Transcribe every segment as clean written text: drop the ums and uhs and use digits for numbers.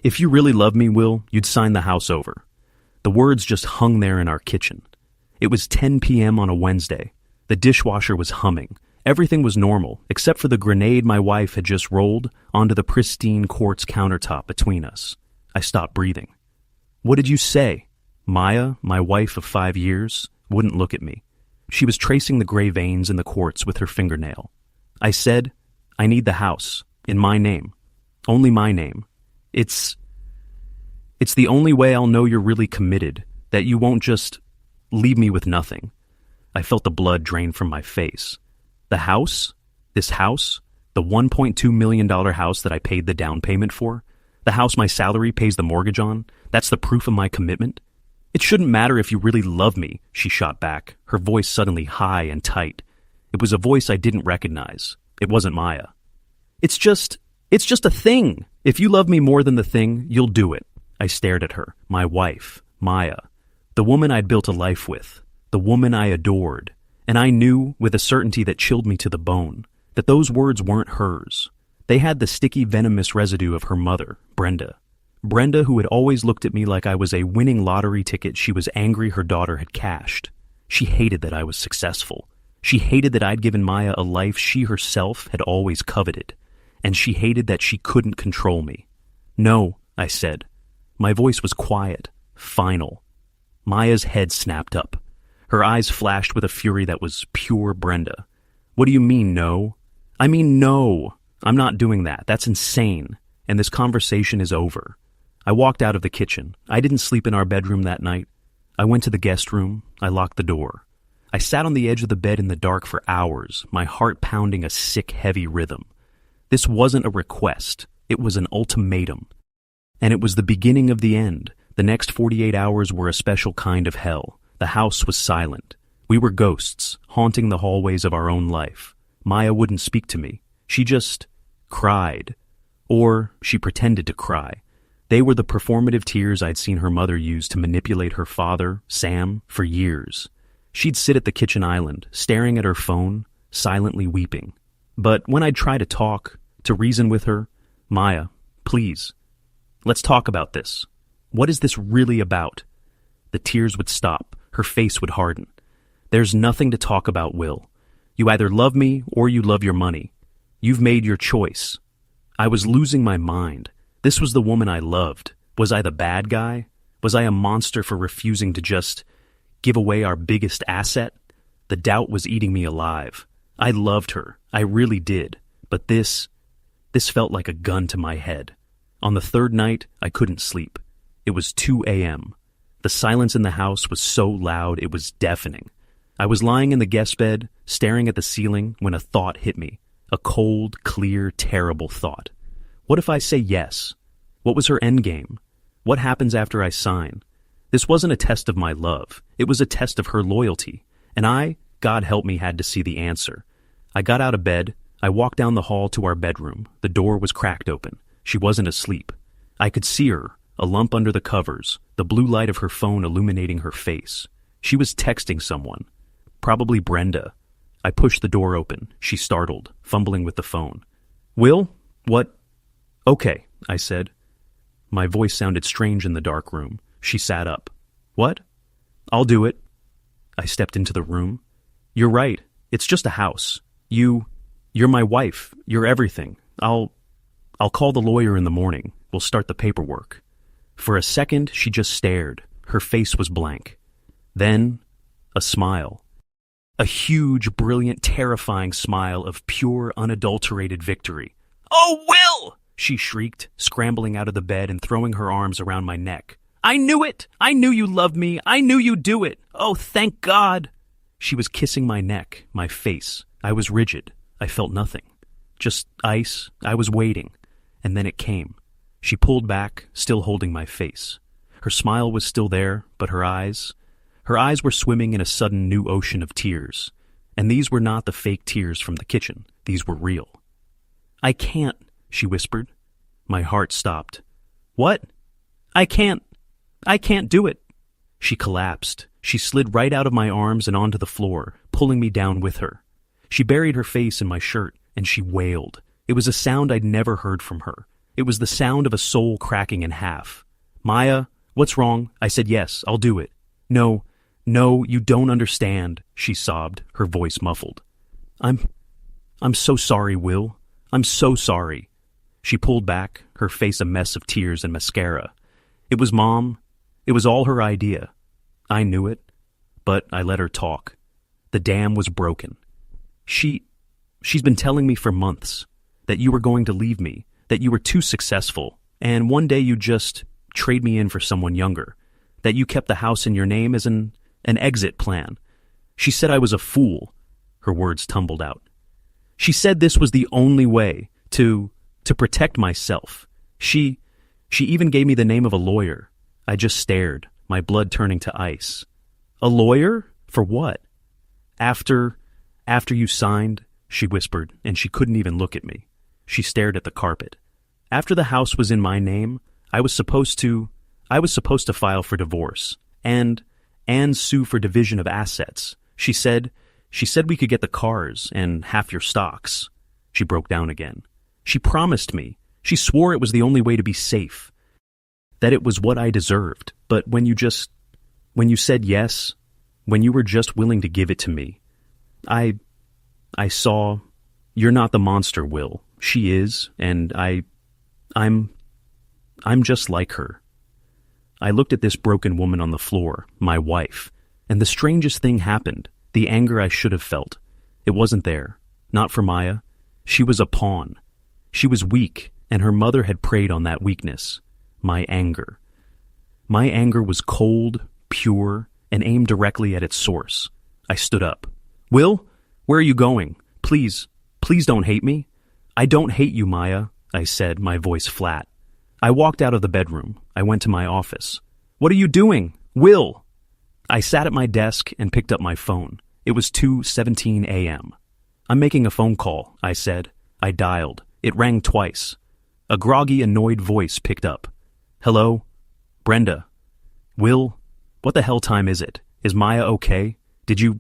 If you really love me, Will, you'd sign the house over. The words just hung there in our kitchen. It was 10 p.m. on a Wednesday. The dishwasher was humming. Everything was normal, except for the grenade my wife had just rolled onto the pristine quartz countertop between us. I stopped breathing. What did you say? Maya, my wife of 5 years, wouldn't look at me. She was tracing the gray veins in the quartz with her fingernail. I said, I need the house, in my name. Only my name. It's the only way I'll know you're really committed, that you won't just leave me with nothing. I felt the blood drain from my face. The house? This house? The $1.2 million house that I paid the down payment for? The house my salary pays the mortgage on? That's the proof of my commitment? It shouldn't matter if you really love me, she shot back, her voice suddenly high and tight. It was a voice I didn't recognize. It wasn't Maya. It's just a thing. If you love me more than the thing, you'll do it. I stared at her, my wife, Maya, the woman I'd built a life with, the woman I adored, and I knew, with a certainty that chilled me to the bone, that those words weren't hers. They had the sticky, venomous residue of her mother, Brenda. Brenda, who had always looked at me like I was a winning lottery ticket she was angry her daughter had cashed. She hated that I was successful. She hated that I'd given Maya a life she herself had always coveted. And she hated that she couldn't control me. No, I said. My voice was quiet, final. Maya's head snapped up. Her eyes flashed with a fury that was pure Brenda. What do you mean, no? I mean, no. I'm not doing that. That's insane. And this conversation is over. I walked out of the kitchen. I didn't sleep in our bedroom that night. I went to the guest room. I locked the door. I sat on the edge of the bed in the dark for hours, my heart pounding a sick, heavy rhythm. This wasn't a request. It was an ultimatum. And it was the beginning of the end. The next 48 hours were a special kind of hell. The house was silent. We were ghosts, haunting the hallways of our own life. Maya wouldn't speak to me. She just cried. Or she pretended to cry. They were the performative tears I'd seen her mother use to manipulate her father, Sam, for years. She'd sit at the kitchen island, staring at her phone, silently weeping. But when I'd try to talk, to reason with her, Maya, please, let's talk about this. What is this really about? The tears would stop. Her face would harden. There's nothing to talk about, Will. You either love me or you love your money. You've made your choice. I was losing my mind. This was the woman I loved. Was I the bad guy? Was I a monster for refusing to just give away our biggest asset? The doubt was eating me alive. I loved her. I really did. But this felt like a gun to my head. On the third night, I couldn't sleep. It was 2 a.m. The silence in the house was so loud it was deafening. I was lying in the guest bed, staring at the ceiling, when a thought hit me. A cold, clear, terrible thought. What if I say yes? What was her endgame? What happens after I sign? This wasn't a test of my love. It was a test of her loyalty. And I, God help me, had to see the answer. I got out of bed. I walked down the hall to our bedroom. The door was cracked open. She wasn't asleep. I could see her, a lump under the covers, the blue light of her phone illuminating her face. She was texting someone. Probably Brenda. I pushed the door open. She startled, fumbling with the phone. Will? What? Okay, I said. My voice sounded strange in the dark room. She sat up. What? I'll do it. I stepped into the room. You're right. It's just a house. You're my wife. You're everything. I'll call the lawyer in the morning. We'll start the paperwork. For a second, she just stared. Her face was blank. Then, a smile. A huge, brilliant, terrifying smile of pure, unadulterated victory. Oh, Will! She shrieked, scrambling out of the bed and throwing her arms around my neck. I knew it! I knew you loved me! I knew you'd do it! Oh, thank God! She was kissing my neck, my face. I was rigid. I felt nothing. Just ice. I was waiting. And then it came. She pulled back, still holding my face. Her smile was still there, but her eyes were swimming in a sudden new ocean of tears. And these were not the fake tears from the kitchen. These were real. I can't, she whispered. My heart stopped. What? I can't do it. She collapsed. She slid right out of my arms and onto the floor, pulling me down with her. She buried her face in my shirt, and she wailed. It was a sound I'd never heard from her. It was the sound of a soul cracking in half. "Maya, what's wrong?" I said, "Yes, I'll do it." No, you don't understand," she sobbed, her voice muffled. I'm so sorry, Will. I'm so sorry." She pulled back, her face a mess of tears and mascara. "It was Mom. It was all her idea. I knew it, but I let her talk. The dam was broken. She's been telling me for months that you were going to leave me, that you were too successful, and one day you'd just trade me in for someone younger, that you kept the house in your name as an exit plan. She said I was a fool." Her words tumbled out. "She said this was the only way to protect myself. She even gave me the name of a lawyer." I just stared, my blood turning to ice. "A lawyer? For what?" After you signed," she whispered, and she couldn't even look at me. She stared at the carpet. "After the house was in my name, I was supposed to file for divorce and sue for division of assets. She said we could get the cars and half your stocks." She broke down again. "She promised me. She swore it was the only way to be safe, that it was what I deserved. But when you said yes, when you were just willing to give it to me, I saw you're not the monster, Will. She is, and I'm just like her." I looked at this broken woman on the floor, my wife, and the strangest thing happened. The anger I should have felt. It wasn't there. Not for Maya. She was a pawn. She was weak, and her mother had preyed on that weakness. My anger. My anger was cold, pure, and aimed directly at its source. I stood up. "Will, where are you going? Please don't hate me." "I don't hate you, Maya," I said, my voice flat. I walked out of the bedroom. I went to my office. "What are you doing? Will!" I sat at my desk and picked up my phone. It was 2:17 a.m. "I'm making a phone call," I said. I dialed. It rang twice. A groggy, annoyed voice picked up. "Hello? Brenda? Will? What the hell time is it? Is Maya okay? Did you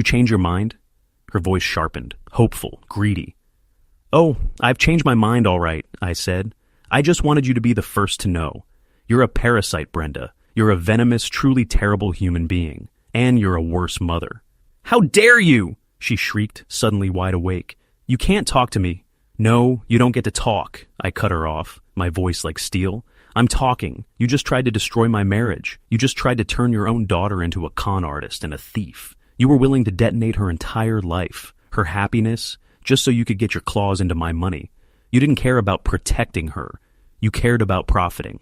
change your mind?" Her voice sharpened, hopeful, greedy. "Oh, I've changed my mind all right," I said. "I just wanted you to be the first to know. You're a parasite, Brenda. You're a venomous, truly terrible human being. And you're a worse mother." "How dare you!" she shrieked, suddenly wide awake. "You can't talk to me." "No, you don't get to talk," I cut her off, my voice like steel. "I'm talking. You just tried to destroy my marriage. You just tried to turn your own daughter into a con artist and a thief. You were willing to detonate her entire life, her happiness, just so you could get your claws into my money. You didn't care about protecting her. You cared about profiting."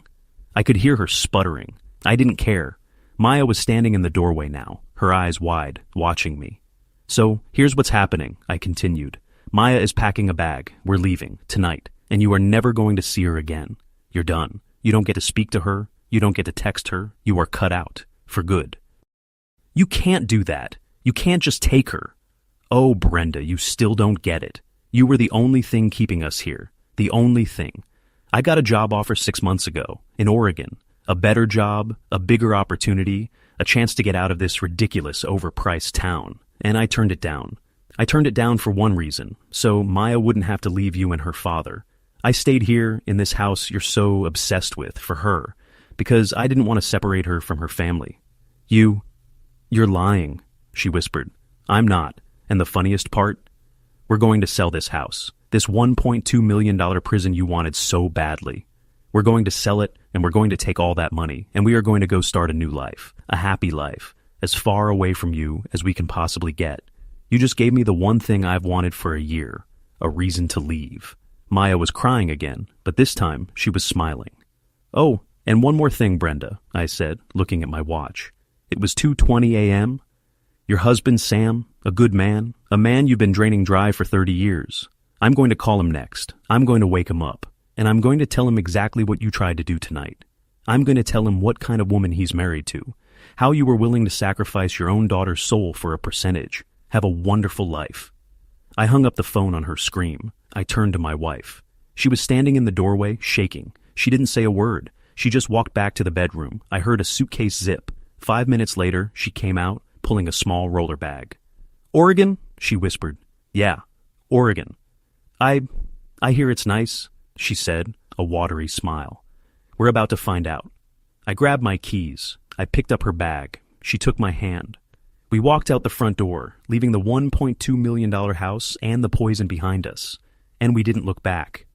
I could hear her sputtering. I didn't care. Maya was standing in the doorway now, her eyes wide, watching me. "So, here's what's happening," I continued. "Maya is packing a bag. We're leaving, tonight, and you are never going to see her again. You're done. You don't get to speak to her. You don't get to text her. You are cut out. For good." "You can't do that. You can't just take her." "Oh, Brenda, you still don't get it. You were the only thing keeping us here. The only thing. I got a job offer 6 months ago, in Oregon. A better job, a bigger opportunity, a chance to get out of this ridiculous, overpriced town. And I turned it down. I turned it down for one reason, so Maya wouldn't have to leave you and her father. I stayed here, in this house you're so obsessed with, for her, because I didn't want to separate her from her family. You're lying," she whispered. "I'm not. And the funniest part? We're going to sell this house. This $1.2 million prison you wanted so badly. We're going to sell it, and we're going to take all that money, and we are going to go start a new life, a happy life, as far away from you as we can possibly get. You just gave me the one thing I've wanted for a year, a reason to leave." Maya was crying again, but this time she was smiling. "Oh, and one more thing, Brenda," I said, looking at my watch. It was 2:20 a.m. "Your husband, Sam, a good man, a man you've been draining dry for 30 years. I'm going to call him next. I'm going to wake him up. And I'm going to tell him exactly what you tried to do tonight. I'm going to tell him what kind of woman he's married to, how you were willing to sacrifice your own daughter's soul for a percentage. Have a wonderful life." I hung up the phone on her scream. I turned to my wife. She was standing in the doorway, shaking. She didn't say a word. She just walked back to the bedroom. I heard a suitcase zip. 5 minutes later, she came out, pulling a small roller bag. "Oregon?" she whispered. "Yeah, Oregon." I hear it's nice," she said, a watery smile. We're about to find out. I grabbed my keys. I picked up her bag. She took my hand. We walked out the front door, leaving the $1.2 million house and the poison behind us. And we didn't look back.